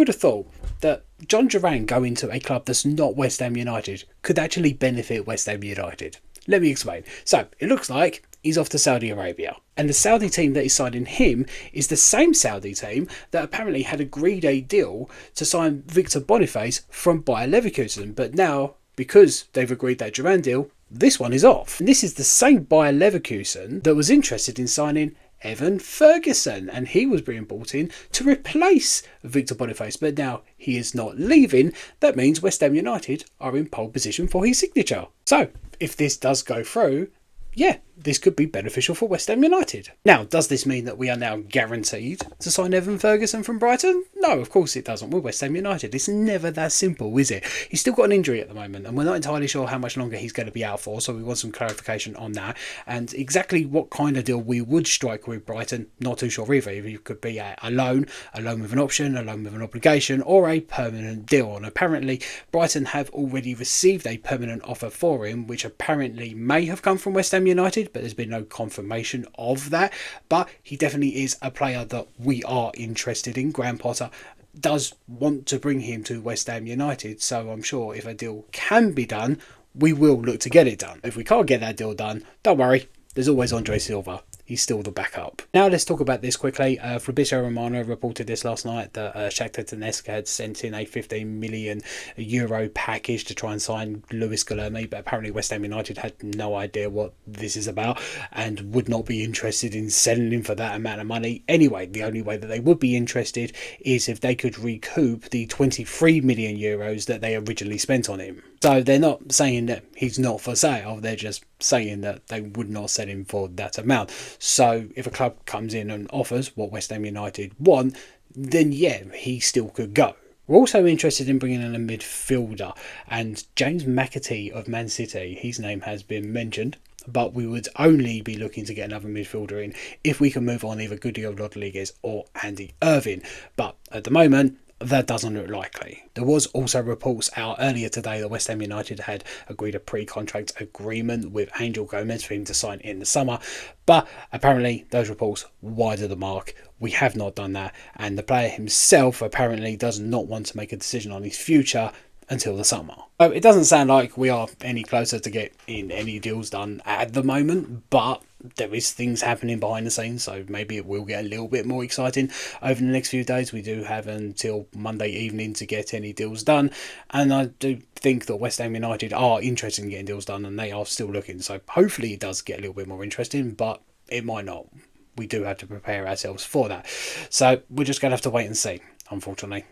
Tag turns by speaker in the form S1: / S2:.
S1: would have thought that John Duran going to a club that's not West Ham United could actually benefit West Ham United. Let me explain. So, it looks like he's off to Saudi Arabia. And the Saudi team that is signing him is the same Saudi team that apparently had agreed a deal to sign Victor Boniface from Bayer Leverkusen. But now, because they've agreed that Duran deal, this one is off. And this is the same Bayer Leverkusen that was interested in signing Evan Ferguson, and he was being brought in to replace Victor Boniface, but now he is not leaving. That means West Ham United are in pole position for his signature. So, if this does go through, yeah, this could be beneficial for West Ham United. Now, does this mean that we are now guaranteed to sign Evan Ferguson from Brighton? No, of course it doesn't. We're West Ham United. It's never that simple, is it? He's still got an injury at the moment, and we're not entirely sure how much longer he's going to be out for, so we want some clarification on that. And exactly what kind of deal we would strike with Brighton, not too sure either. It could be a loan with an option, a loan with an obligation, or a permanent deal. And apparently, Brighton have already received a permanent offer for him, which apparently may have come from West Ham United, but there's been no confirmation of that. But he definitely is a player that we are interested in. Graham Potter does want to bring him to West Ham United, so I'm sure if a deal can be done, we will look to get it done. If we can't get that deal done, don't worry, there's always Andre Silva. He's still the backup. Now let's talk about this quickly. Fabrizio Romano reported this last night that Shakhtar Donetsk had sent in a €15 million package to try and sign Luis Guilherme, but apparently West Ham United had no idea what this is about and would not be interested in selling him for that amount of money. Anyway, the only way that they would be interested is if they could recoup the €23 million that they originally spent on him. So they're not saying that he's not for sale, they're just saying that they would not sell him for that amount. So if a club comes in and offers what West Ham United want, then yeah, he still could go. We're also interested in bringing in a midfielder, and James McAtee of Man City, his name has been mentioned, but we would only be looking to get another midfielder in if we can move on either Gudio Rodriguez or Andy Irvine. But at the moment, that doesn't look likely. There was also reports out earlier today that West Ham United had agreed a pre-contract agreement with Angel Gomez for him to sign in the summer, but apparently those reports wide of the mark. We have not done that, and the player himself apparently does not want to make a decision on his future until the summer. So it doesn't sound like we are any closer to getting any deals done at the moment, but there is things happening behind the scenes, so maybe it will get a little bit more exciting over the next few days. We do have until Monday evening to get any deals done, and I do think that West Ham United are interested in getting deals done, and they are still looking, so hopefully it does get a little bit more interesting, but it might not. We do have to prepare ourselves for that, so we're just going to have to wait and see, unfortunately.